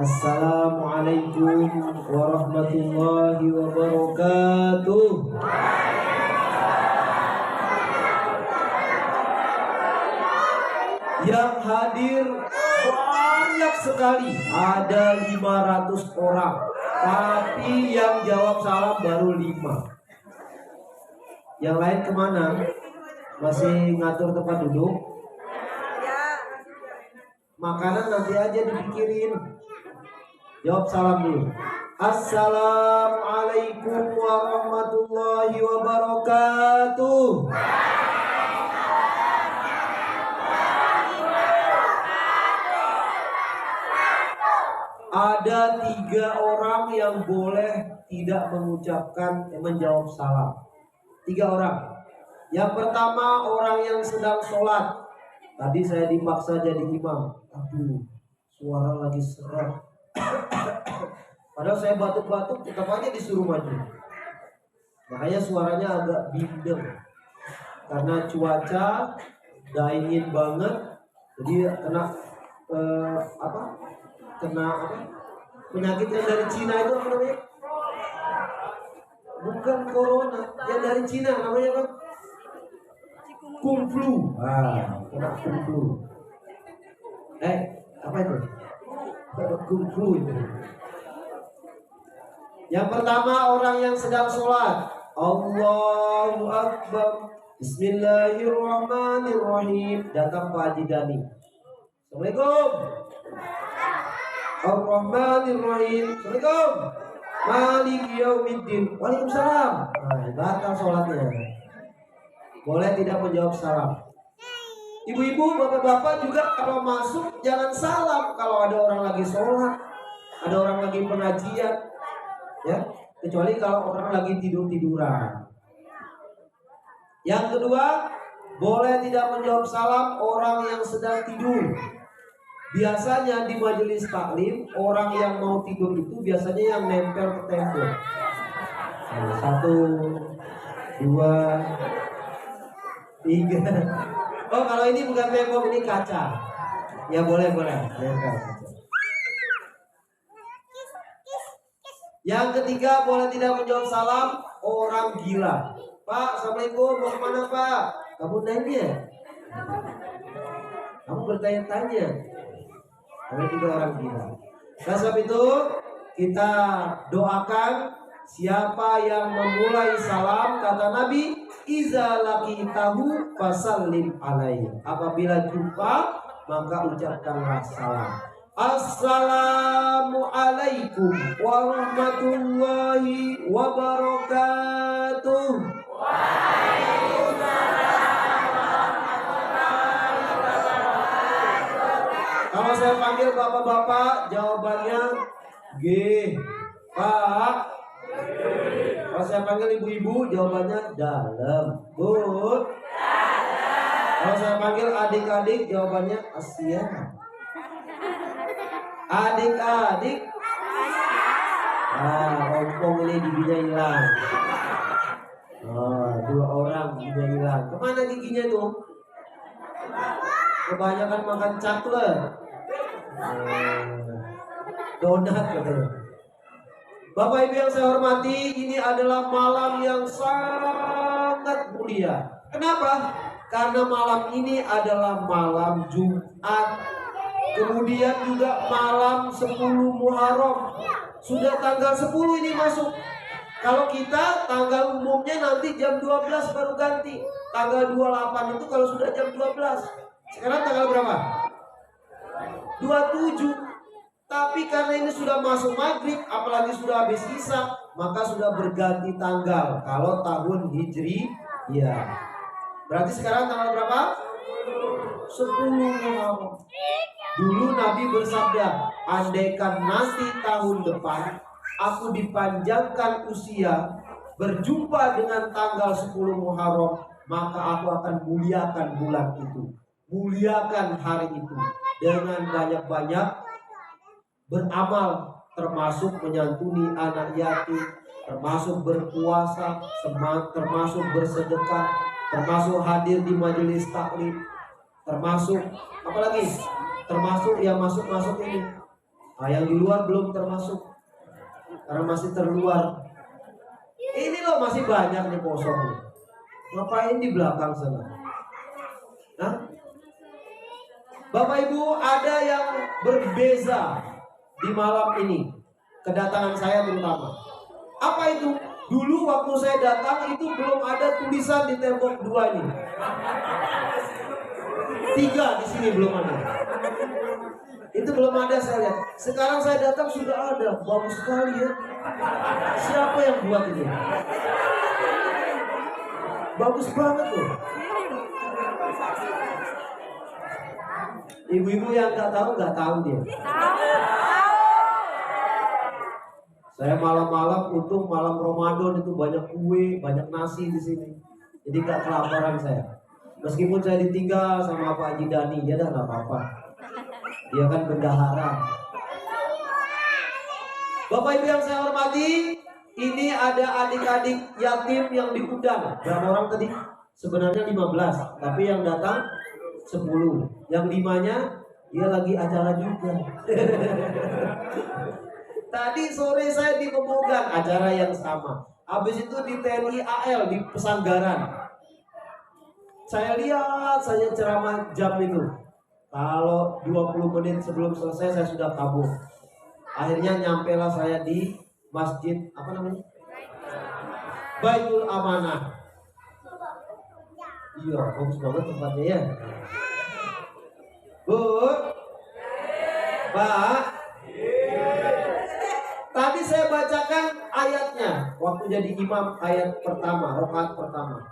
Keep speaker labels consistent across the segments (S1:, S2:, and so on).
S1: Assalamualaikum warahmatullahi wabarakatuh. Yang hadir banyak sekali, ada 500 orang. Tapi yang jawab salam baru 5. Yang lain kemana? Masih ngatur tempat duduk? Makanan nanti aja dipikirin. Jawab salam dulu. Assalamualaikum warahmatullahi wabarakatuh. Ada 3 orang yang boleh tidak menjawab salam. 3 orang. Yang pertama orang yang sedang sholat. Tadi saya dipaksa jadi imam. Aduh, suara lagi serak. Padahal saya batuk-batuk tetap aja disuruh maju. Makanya suaranya agak bindeng. Karena cuaca dingin banget. Jadi kena penyakit yang dari Cina itu apa namanya? Bukan corona, yang dari Cina namanya apa? Kung flu. Kena kung flu. Apa itu? Kung flu itu. Yang pertama orang yang sedang sholat. Allahu Akbar. Bismillahirrahmanirrahim. Datang Pak Haji Dani. Assalamualaikum. Ar-Rahmanir-Rahim. Assalamualaikum. Maliki yaumiddin. Waalaikumsalam. Batal sholatnya. Boleh tidak menjawab salam. Ibu-ibu, bapak-bapak juga kalau masuk jangan salam kalau ada orang lagi sholat, ada orang lagi pengajian, ya. Kecuali kalau orang lagi tidur-tiduran. Yang kedua, boleh tidak menjawab salam orang yang sedang tidur. Biasanya di majelis taklim orang yang mau tidur itu biasanya yang nempel ke tembok. 1, 2, 3. Oh, kalau ini bukan tembok, ini kaca. Ya boleh. Yang ketiga boleh tidak menjawab salam orang gila. Pak, assalamualaikum, mau kemana Pak? Kamu nanya. Kamu bertanya-tanya. Kamu juga orang gila. Nah, sebab itu kita doakan siapa yang memulai salam, kata Nabi, iza laqitahu fasallim alaihi. Apabila jumpa maka ucapkanlah salam. Assalamualaikum warahmatullahi wabarakatuh. Kalau saya panggil bapak-bapak jawabannya G. Pak. Kalau saya panggil ibu-ibu jawabannya dalam. Bu. Kalau saya panggil adik-adik jawabannya Asia. Adik-adik. Ompong ini giginya hilang. 2 orang giginya hilang. Kemana giginya tuh? Kebanyakan makan coklat. Donat katanya. Bapak Ibu yang saya hormati, ini adalah malam yang sangat mulia. Kenapa? Karena malam ini adalah malam Jumat. Kemudian juga malam 10 Muharram. Sudah tanggal 10 ini masuk. Kalau kita tanggal umumnya nanti jam 12 baru ganti. Tanggal 28 itu kalau sudah jam 12. Sekarang tanggal berapa? 27. Tapi karena ini sudah masuk maghrib, apalagi sudah habis isya, maka sudah berganti tanggal. Kalau tahun Hijri, ya. Berarti sekarang tanggal berapa? 10 Muharram. Dulu Nabi bersabda, andaikan nanti tahun depan aku dipanjangkan usia, berjumpa dengan tanggal 10 Muharram, maka aku akan muliakan bulan itu, muliakan hari itu dengan banyak-banyak beramal, termasuk menyantuni anak yatim, termasuk berpuasa, termasuk bersedekah, termasuk hadir di majelis taklim, termasuk apalagi, termasuk yang masuk ini Nah, yang di luar belum termasuk karena masih terluar. Ini loh masih banyak nih kosong. Ngapain di belakang sana? Hah? Bapak Ibu, ada yang berbeza di malam ini. Kedatangan saya terutama. Apa itu? Dulu waktu saya datang itu belum ada tulisan di tembok 2 ini. 3 di sini belum ada. Itu belum ada saya lihat. Sekarang saya datang sudah ada. Bagus sekali ya. Siapa yang buat ini? Bagus banget loh. Ibu-ibu yang nggak tahu dia. Saya malam-malam untung malam Ramadan itu banyak kue, banyak nasi di sini. Jadi nggak kelaparan saya. Meskipun saya ditinggal sama Pak Haji Dani, ya dah nggak apa-apa. Dia kan bendahara. Bapak Ibu yang saya hormati, ini ada adik-adik yatim yang diundang. Berapa orang tadi? Sebenarnya 15, tapi yang datang 10. Yang 5-nya dia lagi acara juga. Tadi sore saya di Pemogan, acara yang sama. Habis itu di TNI AL di Pesanggaran. Saya lihat saja ceramah jam itu. Kalau 20 menit sebelum selesai saya sudah kabur. Akhirnya nyampailah saya di masjid apa namanya? Baitul Amanah. Iya, bagus banget tempatnya ya. Bu, Pak. Tadi saya bacakan ayatnya waktu jadi imam, ayat pertama, rakaat pertama.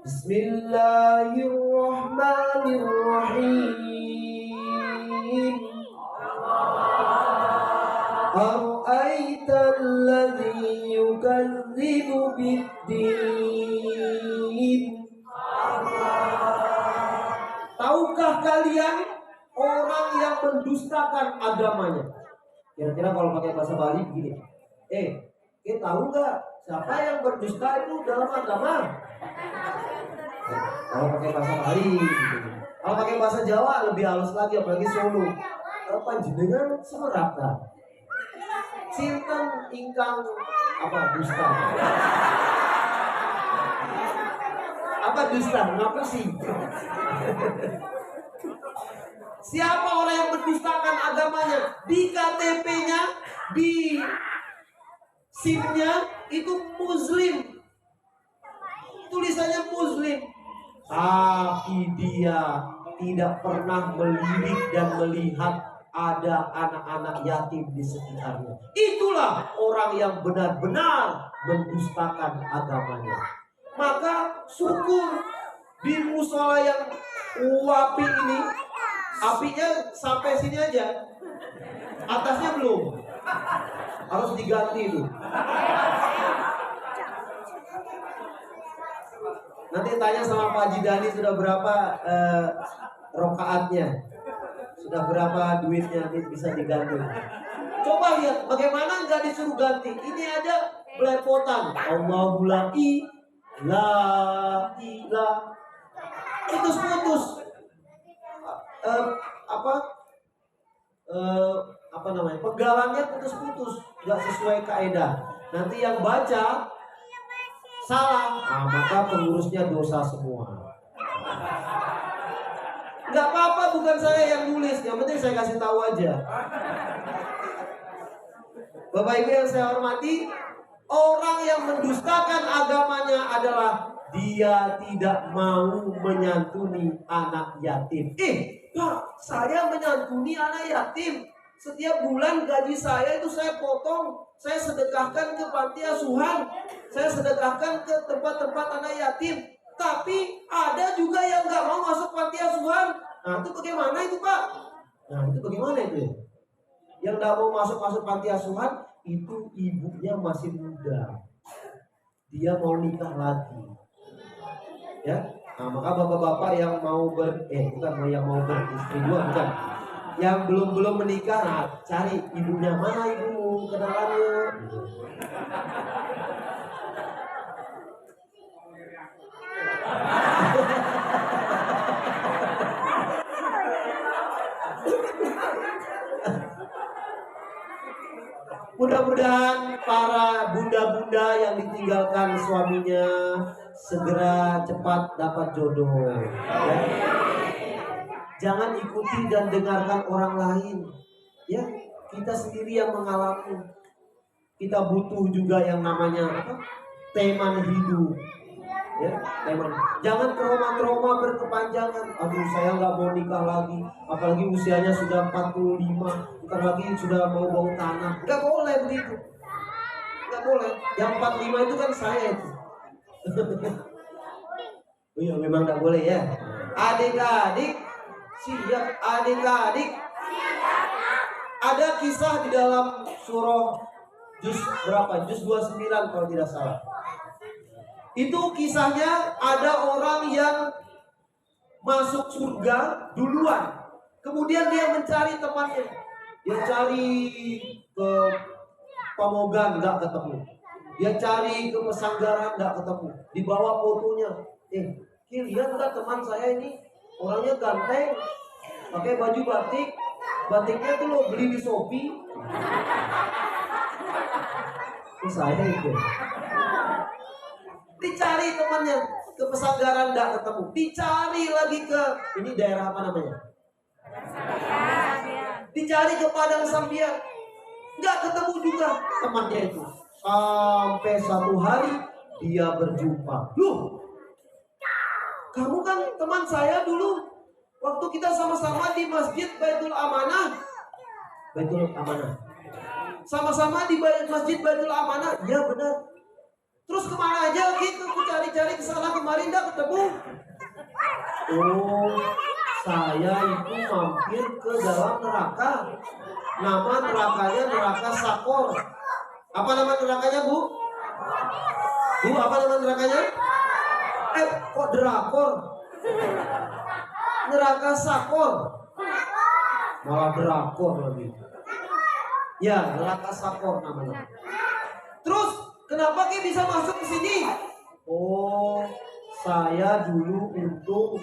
S1: Bismillahirrahmanirrahim. Ara'aita alladhi yukadzibu biddin. Tahukah kalian orang yang mendustakan agamanya? Kira-kira kalau pakai bahasa Bali begini. Kita tahu nggak siapa yang berdusta itu dalam agama? Kalau pakai bahasa Bali gitu. Kalau pakai bahasa Jawa lebih halus lagi, apalagi Solo. Panjenengan semerata. Sinten ingkang apa dusta? Apa dusta? Ngapa sih? Siapa orang yang mendustakan agamanya? Di KTP-nya, di SIM-nya itu Muslim. Tulisannya Muslim. Tapi dia tidak pernah melirik dan melihat ada anak-anak yatim di sekitarnya. Itulah orang yang benar-benar mendustakan agamanya. Maka syukur di musola yang wapi ini, apinya sampai sini aja, atasnya belum, harus diganti itu. Nanti tanya sama Pak Haji Dani sudah berapa rokaatnya, sudah berapa duitnya, nanti bisa diganti. Coba lihat bagaimana nggak disuruh ganti. Ini aja belepotan. Allahu la ilaha putus. Apa namanya, pegalangnya putus-putus, nggak sesuai kaidah. Nanti yang baca salah, maka pengurusnya dosa semua. Nggak apa-apa, bukan saya yang nulis, yang penting saya kasih tahu aja. Bapak Ibu yang saya hormati, orang yang mendustakan agamanya adalah dia tidak mau menyantuni anak yatim. Pak, saya menyantuni anak yatim. Setiap bulan gaji saya itu saya potong, saya sedekahkan ke panti asuhan, saya sedekahkan ke tempat-tempat anak yatim. Tapi ada juga yang nggak mau masuk panti asuhan. Nah itu bagaimana itu Pak? Nah itu bagaimana itu? Yang nggak mau masuk panti asuhan itu ibunya masih muda, dia mau nikah lagi. Ya, nah, maka bapak-bapak yang mau yang mau beristri dua, bukan, yang belum menikah, nah, cari ibunya, mana ibumu, kenalannya. Mudah-mudahan para bunda-bunda yang ditinggalkan suaminya segera cepat dapat jodoh. Ya. Jangan ikuti dan dengarkan orang lain. Ya, kita sendiri yang mengalami. Kita butuh juga yang namanya apa? Teman hidup. Ya, teman. Jangan trauma-trauma berkepanjangan. Aduh, saya nggak mau nikah lagi. Apalagi usianya sudah 45. Bukan lagi sudah mau bau tanah. Nggak boleh begitu. Nggak boleh. Yang 45 itu kan saya itu. Iya, memang nggak boleh ya. Adik-adik, siap. Adik-adik, ada kisah di dalam surah juz berapa? Juz 29 kalau tidak salah. Itu kisahnya ada orang yang masuk surga duluan. Kemudian dia mencari temannya. Dia cari ke Pamogan, nggak ketemu. Dia cari ke Pesanggaran, nggak ketemu. Dibawa fotonya. Lihat nggak teman saya ini? Orangnya ganteng, pakai baju batik. Batiknya tuh lo beli di Shopee. Itu saya itu. Dicari temannya ke Pesanggaran, nggak ketemu. Dicari lagi ke ini daerah apa namanya? Dicari ke Padang Sambian, nggak ketemu juga temannya itu. Sampai satu hari dia berjumpa. Loh, kamu kan teman saya dulu waktu kita sama-sama di Masjid Baitul Amanah. Baitul Amanah. Sama-sama di Masjid Baitul Amanah. Ya benar. Terus kemana aja gitu? Aku cari-cari kesana kemarin nggak ketemu. Oh, saya itu mampir ke dalam neraka. Nama nerakanya neraka Sakor. Apa nama nerakanya, Bu? Bu, apa nama nerakanya? Kok drakor? Neraka Sakor. Malah drakor lagi. Ya, neraka Sakor namanya. Terus kenapa Ki bisa masuk ke sini? Oh, saya dulu untung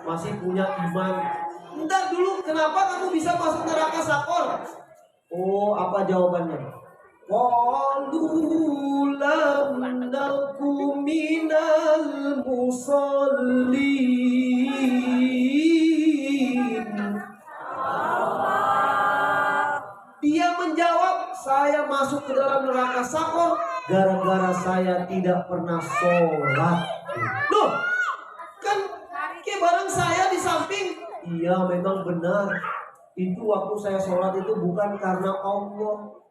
S1: masih punya iman. Entar dulu, kenapa kamu bisa masuk neraka Sakor? Oh, apa jawabannya? Qalu lam naku minal musallin. Dia menjawab, saya masuk ke dalam neraka Sakor gara-gara saya tidak pernah sholat. Loh, kan kayak bareng saya di samping. Iya, memang benar. Itu waktu saya sholat itu bukan karena Allah.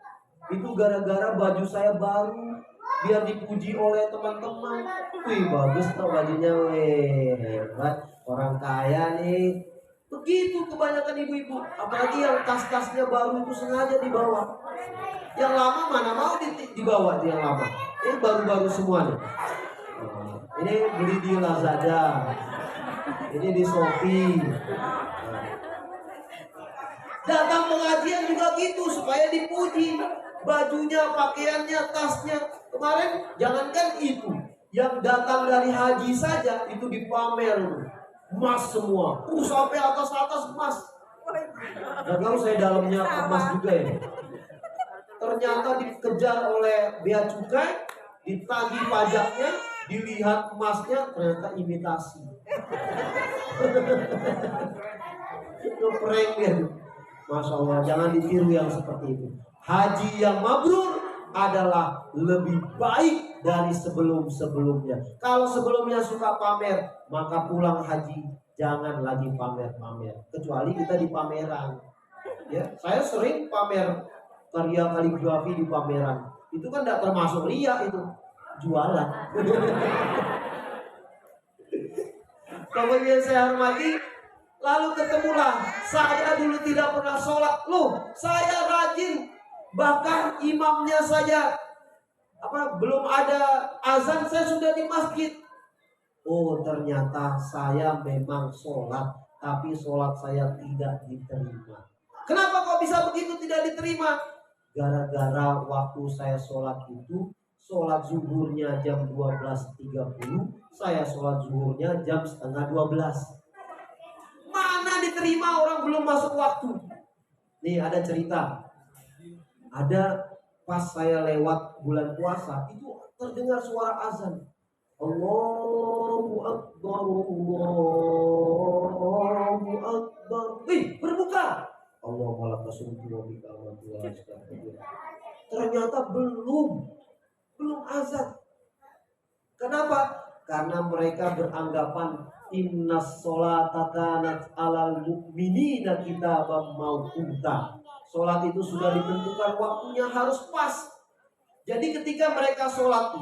S1: Itu gara-gara baju saya baru, biar dipuji oleh teman-teman. Wih, bagus tuh bajunya, weh, hebat, orang kaya nih. Begitu kebanyakan ibu-ibu, apalagi yang tas-tasnya baru itu sengaja dibawa. Yang lama mana mau dibawa yang lama. Ini baru-baru semua nih. Ini beli di Lazada, ini di Shopee. Datang pengajian juga gitu supaya dipuji. Bajunya, pakaiannya, tasnya. Kemarin jangankan itu, yang datang dari haji saja itu dipamer, emas semua. Sampai atas-atas emas. Dan kalau saya dalamnya emas juga ya. Ternyata dikejar oleh bea cukai, ditagih pajaknya, dilihat emasnya ternyata imitasi. Itu prank ya. Masya Allah, jangan ditiru yang seperti itu. Haji yang mabrur adalah lebih baik dari sebelum-sebelumnya. Kalau sebelumnya suka pamer, maka pulang haji jangan lagi pamer-pamer. Kecuali kita di pameran. Ya, saya sering pamer karya kaligrafi di pameran. Itu kan tidak termasuk ria, itu jualan. Kemudian saya hormati, lalu ketemulah, saya dulu tidak pernah sholat. Loh, saya rajin. Bahkan imamnya saja belum ada azan, saya sudah di masjid. Oh, ternyata saya memang sholat, tapi sholat saya tidak diterima. Kenapa kok bisa begitu tidak diterima? Gara-gara waktu saya sholat itu, sholat zuhurnya jam 12.30, saya sholat zuhurnya jam setengah 12. Mana diterima, orang belum masuk waktu. Nih ada cerita. Ada Pas saya lewat bulan puasa, itu terdengar suara azan. Allahu Akbar, Allahu Akbar. Berbuka. Allah malah kasumtu bika mantulah. Ternyata belum azan. Kenapa? Karena mereka beranggapan innas sholata kanat alal mu'minina kitaban mauquta. Sholat itu sudah ditentukan waktunya harus pas. Jadi ketika mereka sholat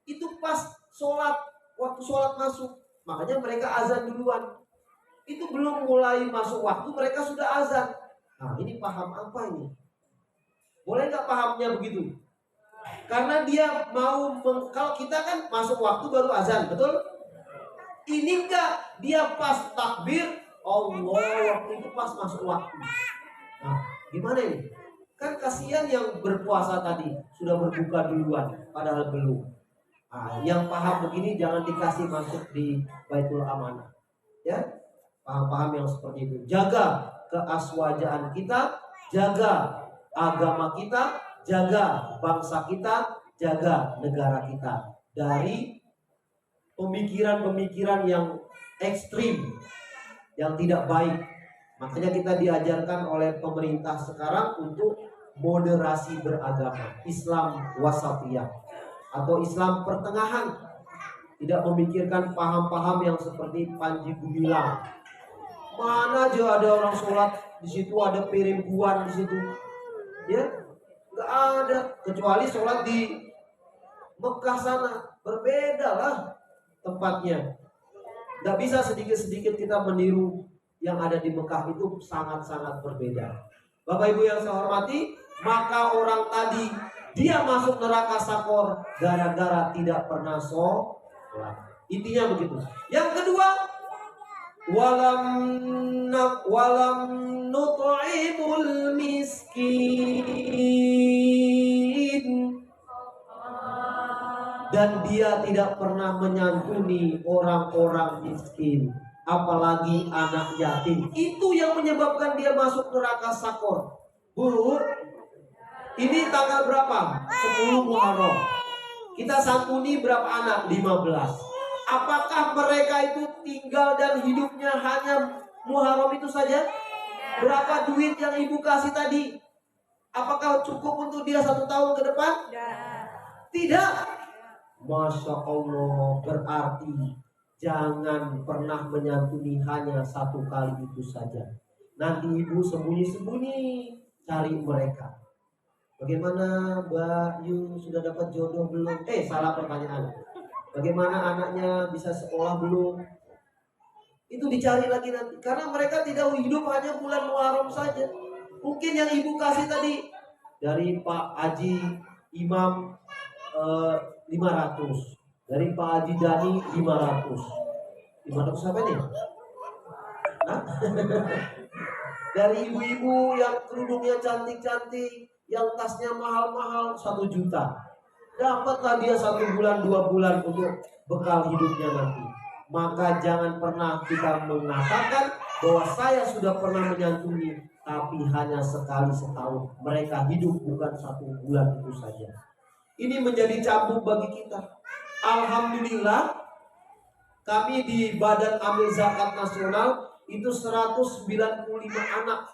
S1: itu pas sholat, waktu sholat masuk. Makanya mereka azan duluan. Itu belum mulai masuk waktu mereka sudah azan. Nah, ini paham apa ini? Boleh nggak pahamnya begitu? Karena dia mau kalau kita kan masuk waktu baru azan, betul? Ini enggak, dia pas takbir Allah, waktu itu pas masuk waktu. Nah, gimana ini? Kan kasihan yang berpuasa tadi sudah berbuka duluan, padahal belum. Nah, yang paham begini jangan dikasih masuk di Baitul Amanah. Ya, paham-paham yang seperti itu. Jaga keaswajaan kita, jaga agama kita, jaga bangsa kita, jaga negara kita dari pemikiran-pemikiran yang ekstrim, yang tidak baik. Makanya kita diajarkan oleh pemerintah sekarang untuk moderasi beragama, Islam wasatiyah atau Islam pertengahan. Tidak memikirkan paham-paham yang seperti Panji Gumilang. Mana aja ada orang sholat di situ, ada perimpuan di situ, ya nggak ada, kecuali sholat di Mekah sana, berbeda lah tempatnya. Nggak bisa sedikit-sedikit kita meniru yang ada di Mekah, itu sangat-sangat berbeda. Bapak Ibu yang saya hormati, maka orang tadi dia masuk neraka sakor gara-gara tidak pernah sholat. Intinya begitu. Yang kedua, walam nut'imul miskin, dan dia tidak pernah menyantuni orang-orang miskin, apalagi anak yatim. Itu yang menyebabkan dia masuk neraka sakor. Bu, ini tanggal berapa? 10 Muharram. Kita santuni berapa anak? 15. Apakah mereka itu tinggal dan hidupnya hanya Muharram itu saja? Berapa duit yang ibu kasih tadi? Apakah cukup untuk dia 1 tahun ke depan? Tidak. Masya Allah, berarti jangan pernah menyantuni hanya 1 kali itu saja. Nanti ibu sembunyi-sembunyi cari mereka. Bagaimana Mbak Yu, sudah dapat jodoh belum? Salah pertanyaan. Bagaimana anaknya bisa sekolah belum? Itu dicari lagi nanti. Karena mereka tidak hidup hanya bulan Muharram saja. Mungkin yang ibu kasih tadi dari Pak Haji Imam 500, dari Pak Haji Dani 500. 500 apa nih? Dari ibu-ibu yang kerudungnya cantik-cantik, yang tasnya mahal-mahal 1 juta. Dapatlah dia 1 bulan 2 bulan untuk bekal hidupnya nanti. Maka jangan pernah kita mengatakan bahwa saya sudah pernah menyantuni, tapi hanya sekali setahun. Mereka hidup bukan 1 bulan itu saja. Ini menjadi cambuk bagi kita. Alhamdulillah, kami di Badan Amil Zakat Nasional itu 195 anak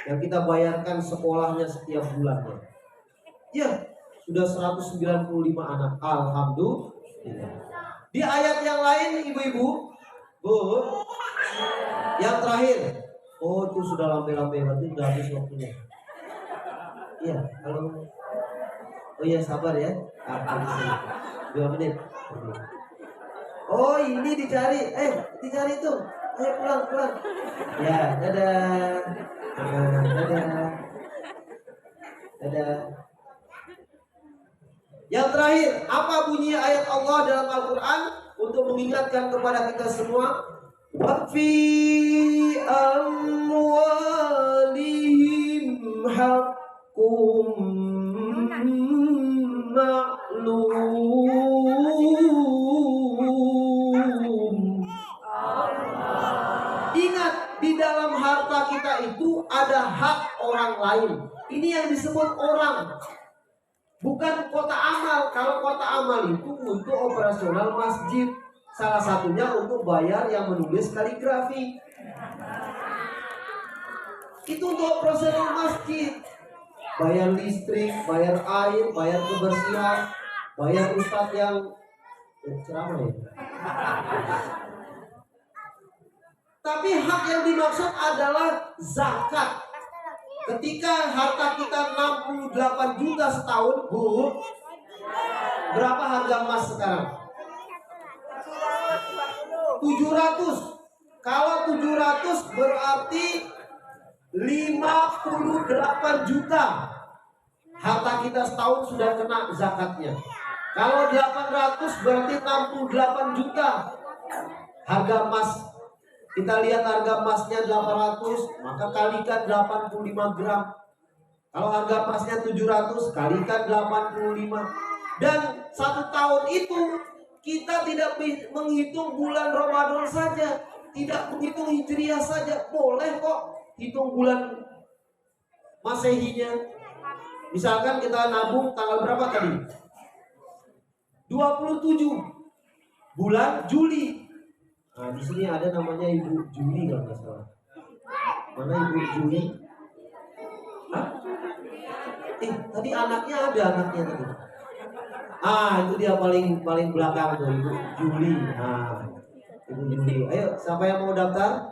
S1: yang kita bayarkan sekolahnya setiap bulannya. Ya, sudah 195 anak. Alhamdulillah. Di ayat yang lain ibu-ibu, Bu, yang terakhir. Oh, itu sudah lambe-lambe, berarti sudah habis waktunya. Iya, kalau oh iya, sabar ya. 2 menit. Oh, ini dicari. Dicari tuh. Ayo pulang. Ya, dadah. Dadah. Yang terakhir, apa bunyi ayat Allah dalam Al-Quran untuk mengingatkan kepada kita semua? Wa fi amwalihim haqqum ma'lum. Ingat, di dalam harta kita itu ada hak orang lain. Ini yang disebut orang. Bukan kota amal. Kalau kota amal itu untuk operasional masjid. Salah satunya untuk bayar yang menulis kaligrafi. Itu untuk operasional masjid. Bayar listrik, bayar air, bayar kebersihan, bayar ustadz yang ceramah ya. Tapi hak yang dimaksud adalah zakat. Ketika harta kita 68 juta setahun, Bu, berapa harga emas sekarang? 700. Kalau 700 berarti 58 juta. Harta kita setahun sudah kena zakatnya. Kalau 800 berarti 68 juta. Harga emas, kita lihat harga emasnya 800, maka kalikan 85 gram. Kalau harga emasnya 700, kalikan 85. Dan 1 tahun itu kita tidak menghitung bulan Ramadan saja, tidak menghitung Hijriah saja. Boleh kok hitung bulan Masehinya. Misalkan kita nabung tanggal berapa tadi? 27 bulan Juli. Nah, di sini ada namanya Ibu Juli kalau nggak salah. Mana Ibu Juli? Hah? Tadi anaknya ada anaknya tadi. Itu dia paling belakang tuh, Ibu Juli. Ibu Juli. Ayo, siapa yang mau daftar?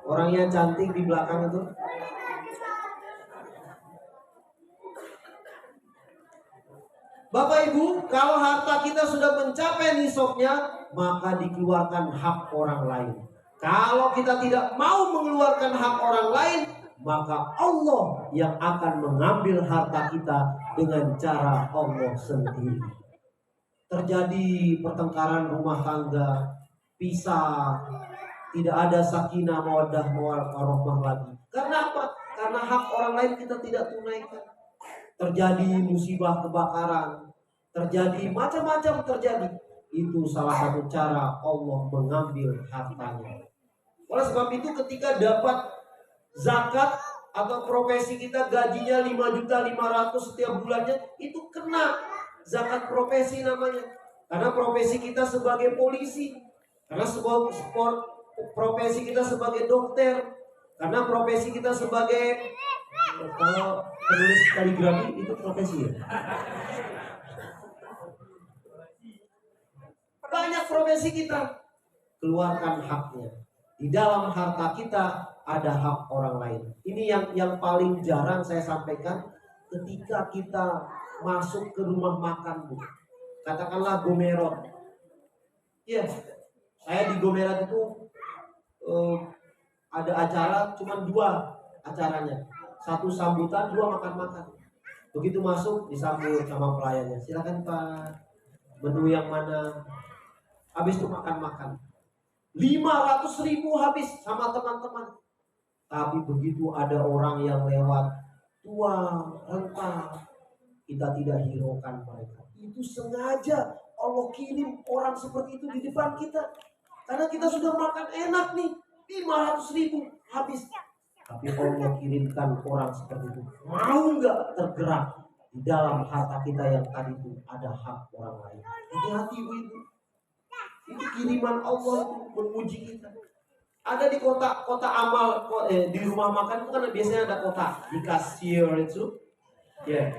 S1: Orangnya cantik di belakang itu. Bapak Ibu, kalau harta kita sudah mencapai nisabnya, maka dikeluarkan hak orang lain. Kalau kita tidak mau mengeluarkan hak orang lain, maka Allah yang akan mengambil harta kita dengan cara Allah sendiri. Terjadi pertengkaran rumah tangga, pisah, tidak ada sakinah, mawaddah, warahmah lagi. Karena apa? Karena hak orang lain kita tidak tunaikan. Terjadi musibah kebakaran, terjadi macam-macam terjadi. Itu salah satu cara Allah mengambil hartanya. Oleh sebab itu ketika dapat zakat atau profesi kita gajinya 5.500.000 setiap bulannya, itu kena zakat profesi namanya. Karena profesi kita sebagai polisi, karena sebuah profesi kita sebagai dokter, karena profesi kita sebagai kalau penulis kaligrafi itu profesi ya. Banyak profesi kita, keluarkan haknya. Di dalam harta kita ada hak orang lain. Ini yang paling jarang saya sampaikan ketika kita masuk ke rumah makan, Bu. Katakanlah Gomerot. Iya, saya di Gomerot itu ada acara cuma 2 acaranya. 1 sambutan, 2 makan-makan. Begitu masuk disambut sama pelayannya. Silakan Pak, menu yang mana? Habis itu makan-makan. 500.000 habis sama teman-teman. Tapi begitu ada orang yang lewat, tua, renta, kita tidak hiraukan mereka. Itu sengaja Allah kirim orang seperti itu di depan kita. Karena kita sudah makan enak nih, 500.000 habis. Tapi Allah kirimkan orang seperti itu. Mau nggak tergerak di dalam harta kita yang tadi itu ada hak orang lain. Hati-hati Bu Ibu. Itu kiriman Allah menguji kita. Ada di kota amal di rumah makan itu kan biasanya ada kotak di kasir itu. Ya.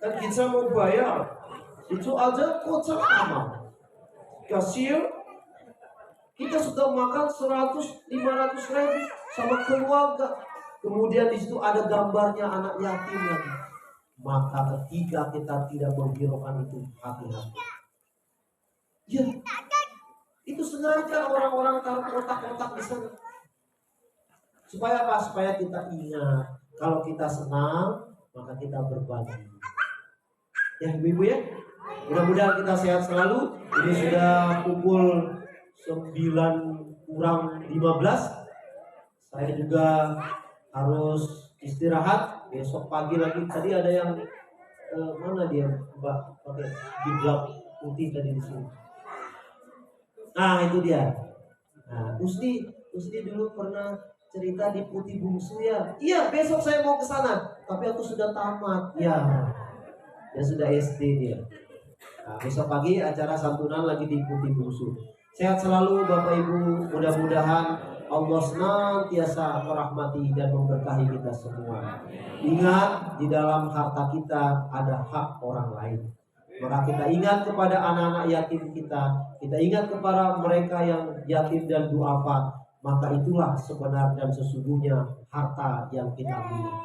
S1: Kan kita mau bayar. Itu ada kotak amal. Kasir kita sudah makan 100-500.000 sama keluarga. Kemudian di situ ada gambarnya anak yatim lagi. Maka ketika kita tidak menghiraukan itu, hati-hati. Ya, itu sengaja orang-orang taruh kotak-kotak di sana. Supaya apa? Supaya kita ingat kalau kita senang, maka kita berbagi. Ya, Ibu-ibu ya. Mudah-mudahan kita sehat selalu. Ini sudah pukul 9:15. Saya juga harus istirahat. Besok pagi lagi. Tadi ada yang mana dia Mbak pakai jiblak putih tadi di sini. Nah itu dia. Nah Usdi dulu pernah cerita di Putih Bungsu ya. Iya, besok saya mau ke sana, tapi aku sudah tamat. Ya, dia sudah SD dia. Nah, besok pagi acara santunan lagi di Putih Bungsu. Sehat selalu Bapak Ibu, mudah-mudahan Allah senantiasa merahmati dan memberkahi kita semua. Ingat, di dalam harta kita ada hak orang lain. Maka kita ingat kepada anak-anak yatim kita ingat kepada mereka yang yatim dan duafa. Maka itulah sebenar dan sesungguhnya harta yang kita miliki.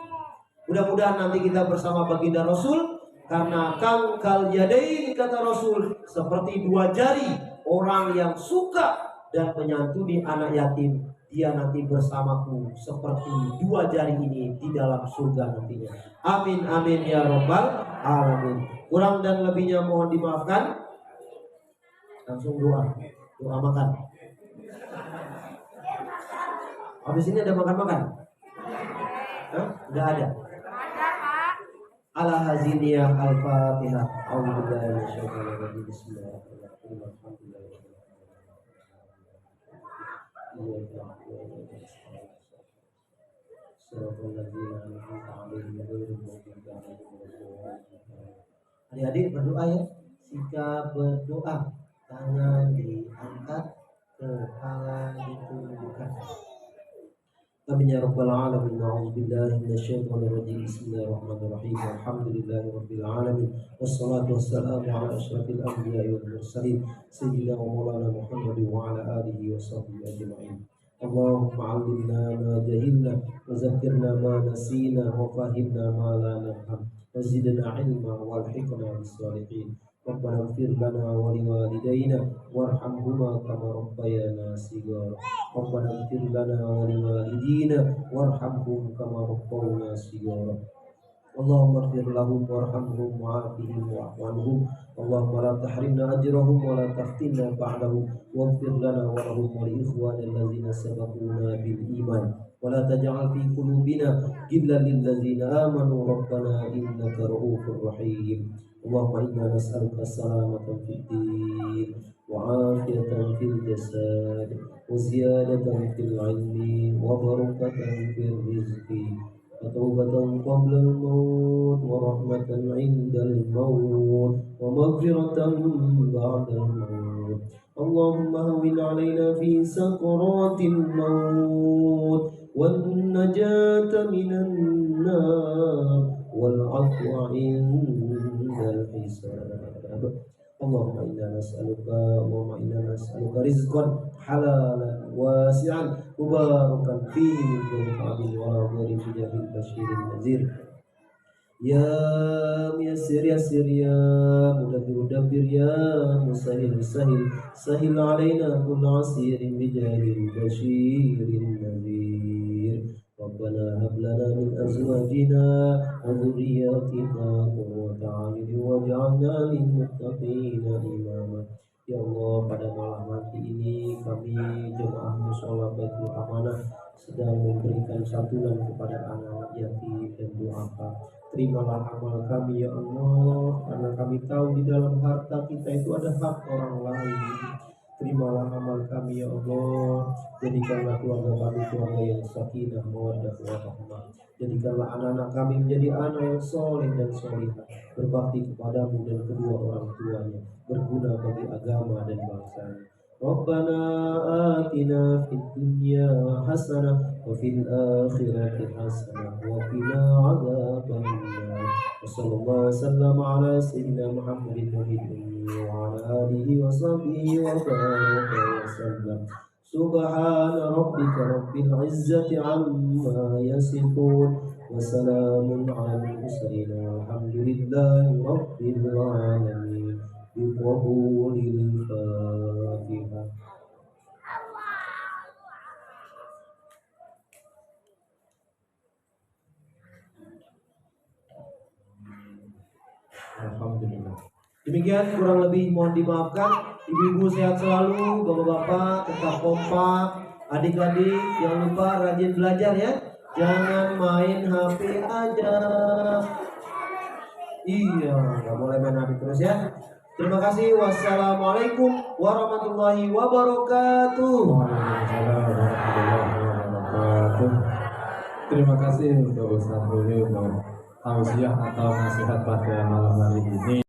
S1: Mudah-mudahan nanti kita bersama baginda Rasul, karena kangkal yadain kata Rasul, seperti dua jari orang yang suka dan menyantuni anak yatim, dia nanti bersamaku seperti dua jari ini di dalam surga nantinya. Amin amin ya robbal alamin. Kurang dan lebihnya mohon dimaafkan. Langsung doa makan. Habis ini ada makan-makan? Enggak ada. Ala haziniyah al-fatihah. A'udzubillahi minasyaitonir rajim. Bismillahirrahmanirrahim. Adik-adik berdoa ya. Sikap berdoa, tangan diangkat, kepala ditundukkan. Amin ya rabbal alamin. A'udzubillahi minasyaitonir rajim. Bismillahirrahmanirrahim. Alhamdulillahirabbil alamin. Wassalatu wassalamu ala asyrafil anbiya'i wal mursalin sayyidina wa maulana Muhammadin wa ala alihi wa sahbihi ajma'in. Allahumma 'allimna ma jahilna wa zakkirna ma nasina wa fahimna ma la nafham wa zidna 'ilma walhiqna bis shalihin. Rabbana ighfir lana wa liwalidayna warhamhuma kama rabbayana shighara. Rabbana ighfir lana wa liwalidina warhamhum kama rabbawna shighara. Allahumma ighfir lahum warhamhum wa'afihim wa'fu anhum. Allahumma la tahrimna ajrahum wa la taftinna ba'dahum waghfir lana wa lahum wa li ikhwanina allazina sabaquna bil iman wa la taj'al fi qulubina ghillan lil ladzina amanu rabbana innaka ra'ufur rahim. Allahumma inna nas'aluka salamatan fid din wa afiyatan fil jasad wa ziyadatan fil ilmi wa barakatan fil rizqi wa taubatan qabla al-maut wa rahmatan 'inda al-maut wa maghfiratan ba'da al-maut. Allahumma hawwin 'alaina fi sakaratil maut wan najata minan nar wal 'afwa 'indal hisab. Allahumma inna nas'aluka rizqan halalan wasi'an mubarakan fihi min kulli khabin wa ghairin bijahil basyirin nazir. Ya muyassir yassir ya mudabbir dabbir ya musahil sahil sahil alaina kull asirin bijahil basyirin nazir. Rabbana hab lana min azwajina wa dhurriyyatina qurrata a'yun waj'alna lil muttaqina imama. Ya Allah, pada malam hari ini kami jemaah mushola Baitul Amanah sedang memberikan santunan kepada anak yatim dan duafa. Terimalah amal kami ya Allah, karena kami tahu di dalam harta kita itu ada hak orang lain. Terimalah amal kami ya Allah. Jadikanlah keluarga kami keluarga yang sakinah, mawaddah, warahmah. Jadikanlah anak-anak kami menjadi anak yang soleh dan solihah, berbakti kepadamu dan kedua orang tuanya, berguna bagi agama dan bangsanya. Rabbana atina fid dunya hasanah wa fil akhirati hasanah wa qina adzabannar. Wassallallahu wasallam ala sayyidina Muhammadin nabiyil ummi wa ala alihi wa sahbihi wa baraka wa sallam. Subhana rabbika rabbil izzati amma yasifun wa salamun alal mursalin walhamdulillahi rabbil alamin. Biqabulil Fatihah. Alhamdulillah. Demikian kurang lebih mohon dimaafkan. Ibu-ibu sehat selalu, bapak-bapak tetap kompak, adik-adik jangan lupa rajin belajar ya. Jangan main HP aja. Iya, nggak boleh main HP terus ya. Terima kasih. Wassalamualaikum warahmatullahi wabarakatuh. Waalaikumsalam warahmatullahi wabarakatuh.
S2: Terima kasih untuk Ustaz Ruli untuk tausiah atau nasihat pada malam hari ini.